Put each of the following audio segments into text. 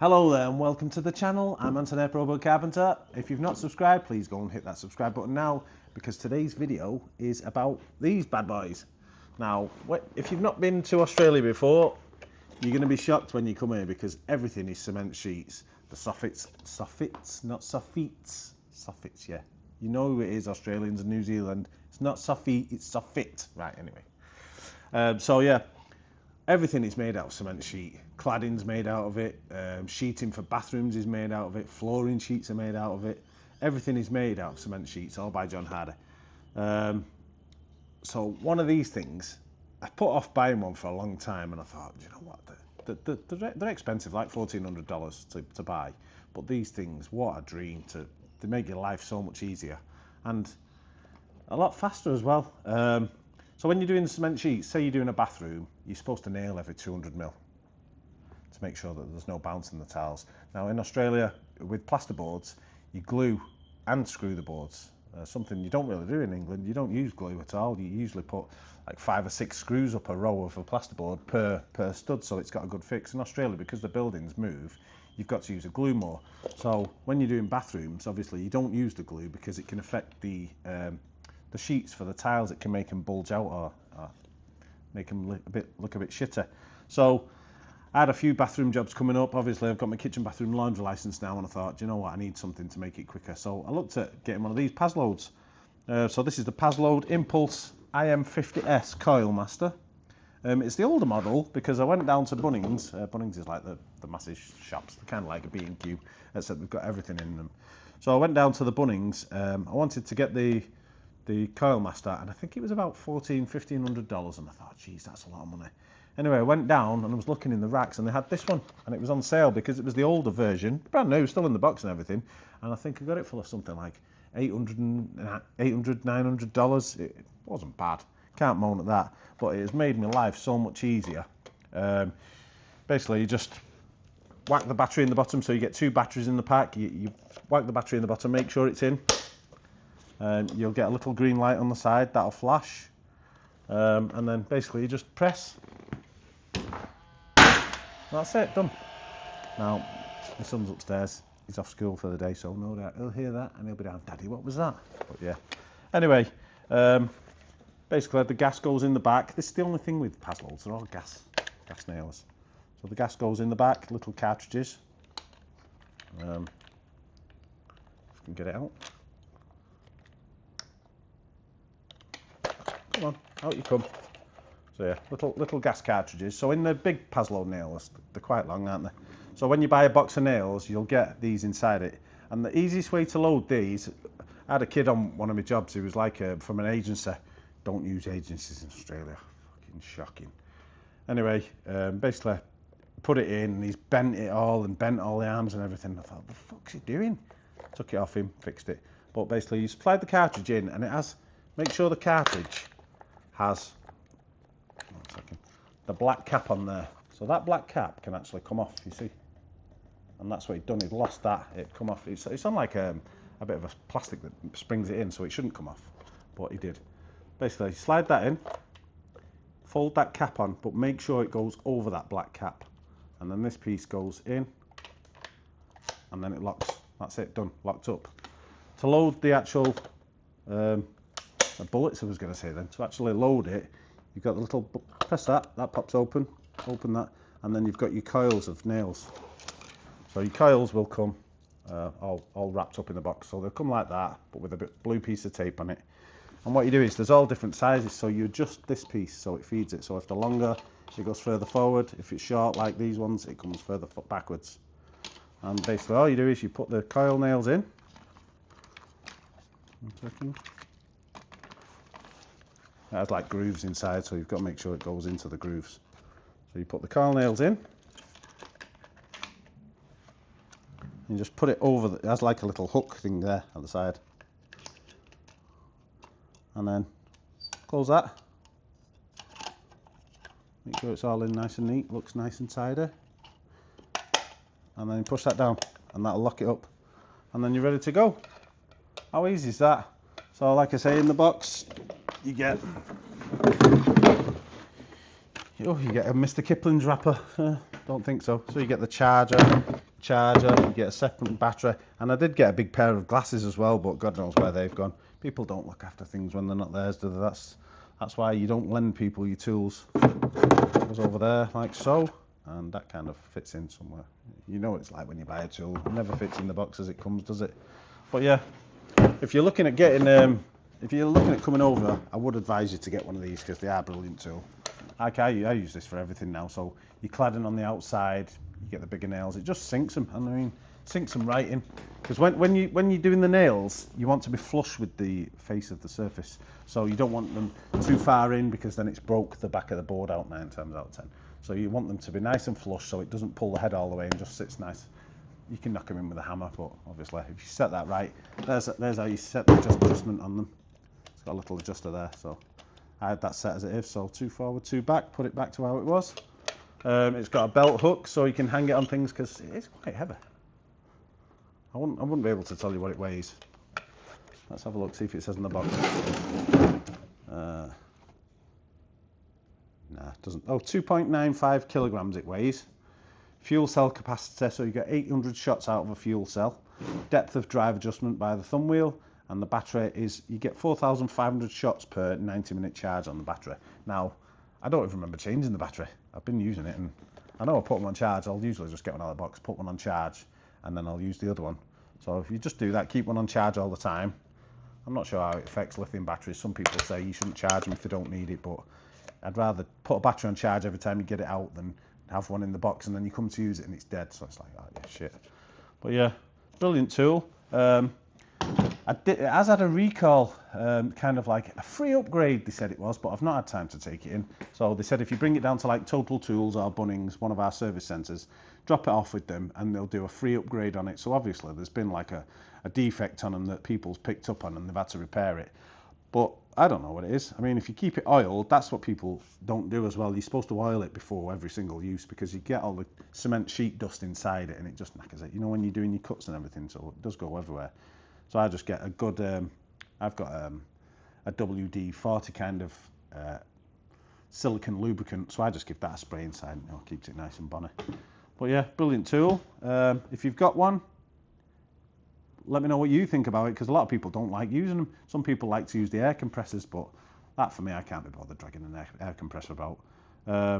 Hello there and welcome to the channel. I'm Anthony Probo Carpenter. If you've not subscribed, please go and hit that subscribe button now, because today's video is about these bad boys. Now, if you've not been to Australia before, you're going to be shocked when you come here because everything is cement sheets. The soffits, not soffits, yeah. You know who it is, Australians and New Zealand. It's not soffit, it's soffit. Right, anyway. So yeah, everything is made out of cement sheet. Cladding's made out of it. Sheeting for bathrooms is made out of it. Flooring sheets are made out of it. Everything is made out of cement sheets, all by John Hardy. So one of these things, I put off buying one for a long time, and I thought, you know what, they're expensive, like $1,400 to buy. But these things, what a dream! They make your life so much easier and a lot faster as well. So when you're doing the cement sheets, say you're doing a bathroom, you're supposed to nail every 200mm to make sure that there's no bounce in the tiles. Now in Australia, with plasterboards, you glue and screw the boards. Something you don't really do in England. You don't use glue at all. You usually put like 5 or 6 screws up a row of a plasterboard per stud, so it's got a good fix. In Australia, because the buildings move, you've got to use a glue more. So when you're doing bathrooms, obviously you don't use the glue because it can affect the sheets for the tiles. It can make them bulge out or make them look a bit shitter. So I had a few bathroom jobs coming up. Obviously I've got my kitchen bathroom laundry license now, and I thought, you know what, I need something to make it quicker. So I looked at getting one of these Paslodes. So this is the Paslode Impulse IM50S CoilMaster. It's the older model because I went down to Bunnings. Bunnings is like the massive shops. They're kind of like a B&Q, except they've got everything in them. So I went down to the Bunnings. I wanted to get the CoilMaster, and I think it was about $1,500, and I thought, geez, that's a lot of money. Anyway, I went down and I was looking in the racks, and they had this one, and it was on sale because it was the older version, brand new, still in the box and everything. And I think I got it for something like $900. It wasn't bad, can't moan at that, but it has made my life so much easier. Basically, you just whack the battery in the bottom, so you get 2 batteries in the pack. You whack the battery in the bottom, make sure it's in, and you'll get a little green light on the side that'll flash, and then basically you just press. That's it, done. Now my son's upstairs, he's off school for the day, so no doubt he'll hear that and he'll be down, Daddy, what was that? But yeah, anyway, basically the gas goes in the back. This is the only thing with Paslodes, they're all gas nailers. So the gas goes in the back, little cartridges. If I can get it out. Come on, out you come. So yeah, little gas cartridges. So in the big Paslode nails, they're quite long, aren't they? So when you buy a box of nails, you'll get these inside it. And the easiest way to load these, I had a kid on one of my jobs who was like from an agency. Don't use agencies in Australia, fucking shocking. Anyway, basically put it in, and he's bent it all and bent all the arms and everything. I thought, what the fuck's he doing? Took it off him, fixed it. But basically you slide the cartridge in, and it has, make sure the cartridge has the black cap on there. So that black cap can actually come off, you see. And that's what he'd done, he'd lost that, it come off. It's on like a bit of a plastic that springs it in, so it shouldn't come off, but he did. Basically, slide that in, fold that cap on, but make sure it goes over that black cap. And then this piece goes in, and then it locks. That's it, done, locked up. To load the actual bullets, I was going to say then, to actually load it, you've got the little, press that pops open that, and then you've got your coils of nails. So your coils will come all wrapped up in the box. So they'll come like that, but with a blue piece of tape on it. And what you do is, there's all different sizes, so you adjust this piece so it feeds it. So if they're longer, it goes further forward. If it's short, like these ones, it comes further backwards. And basically all you do is you put the coil nails in. 1 second. It has like grooves inside, so you've got to make sure it goes into the grooves. So you put the coil nails in, and just put it over, it has like a little hook thing there at the side. And then close that. Make sure it's all in nice and neat, looks nice and tidy. And then push that down, and that'll lock it up. And then you're ready to go. How easy is that? So like I say, in the box, you get a Mr. Kipling's wrapper. don't think so. So you get the charger, you get a second battery, and I did get a big pair of glasses as well, but God knows where they've gone. People don't look after things when they're not theirs, do they? That's why you don't lend people your tools. It goes over there like so, and that kind of fits in somewhere. You know what it's like when you buy a tool. It never fits in the box as it comes, does it? But yeah, if you're looking at getting, if you're looking at coming over, I would advise you to get one of these because they are a brilliant tool. Like I use this for everything now. So you're cladding on the outside, you get the bigger nails. It just sinks them, and I mean, sinks them right in. Because when you're doing the nails, you want to be flush with the face of the surface. So you don't want them too far in because then it's broke the back of the board out 9 times out of 10. So you want them to be nice and flush so it doesn't pull the head all the way and just sits nice. You can knock them in with a hammer, but obviously if you set that right, there's how you set the adjustment on them. It's got a little adjuster there, so I had that set as it is. So 2 forward, 2 back, put it back to how it was. It's got a belt hook so you can hang it on things because it is quite heavy. I wouldn't be able to tell you what it weighs. Let's have a look, see if it says in the box. Nah, it doesn't. Oh, 2.95 kilograms it weighs. Fuel cell capacitor, so you get 800 shots out of a fuel cell. Depth of drive adjustment by the thumb wheel, and the battery is, you get 4,500 shots per 90-minute charge on the battery. Now, I don't even remember changing the battery. I've been using it, and I know I put them on charge. I'll usually just get one out of the box, put one on charge, and then I'll use the other one. So if you just do that, keep one on charge all the time. I'm not sure how it affects lithium batteries. Some people say you shouldn't charge them if they don't need it, but I'd rather put a battery on charge every time you get it out than have one in the box and then you come to use it and it's dead. So it's like, oh yeah, shit. But yeah, brilliant tool. It has had a recall, kind of like a free upgrade, they said it was, but I've not had time to take it in. So they said if you bring it down to like Total Tools or Bunnings, one of our service centres, drop it off with them and they'll do a free upgrade on it. So obviously there's been like a defect on them that people's picked up on and they've had to repair it. But I don't know what it is. I mean, if you keep it oiled, that's what people don't do as well. You're supposed to oil it before every single use because you get all the cement sheet dust inside it and it just knackers it. You know, when you're doing your cuts and everything, so it does go everywhere. So I just get a good, I've got a WD-40 kind of silicone lubricant, so I just give that a spray inside and it keeps it nice and bonny. But yeah, brilliant tool. If you've got one, let me know what you think about it, because a lot of people don't like using them. Some people like to use the air compressors, but that for me, I can't be bothered dragging an air compressor about. I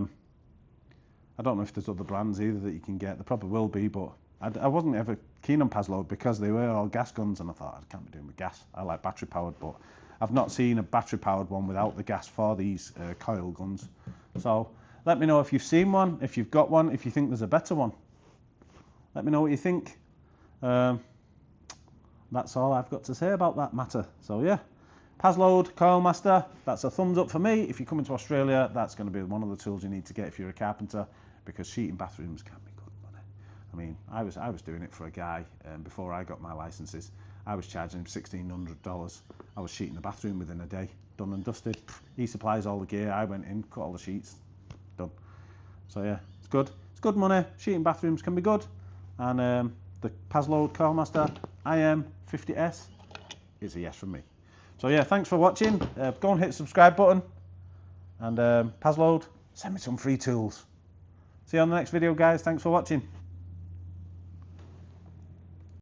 don't know if there's other brands either that you can get. There probably will be, but I wasn't ever keen on Paslode because they were all gas guns, and I thought I can't be doing with gas. I like battery powered, but I've not seen a battery powered one without the gas for these coil guns. So let me know if you've seen one, if you've got one, if you think there's a better one. Let me know what you think. That's all I've got to say about that matter. So yeah, Paslode CoilMaster, that's a thumbs up for me. If you're coming to Australia, that's going to be one of the tools you need to get if you're a carpenter, because sheeting bathrooms can be good money. I mean, I was doing it for a guy before I got my licenses. I was charging him $1,600. I was sheeting the bathroom within a day, done and dusted. He supplies all the gear. I went in, cut all the sheets, done. So yeah, it's good. It's good money. Sheeting bathrooms can be good, and the Paslode CoilMaster IM50S is a yes from me. So yeah, thanks for watching. Go and hit the subscribe button, and Paslode, send me some free tools. See you on the next video, guys. Thanks for watching.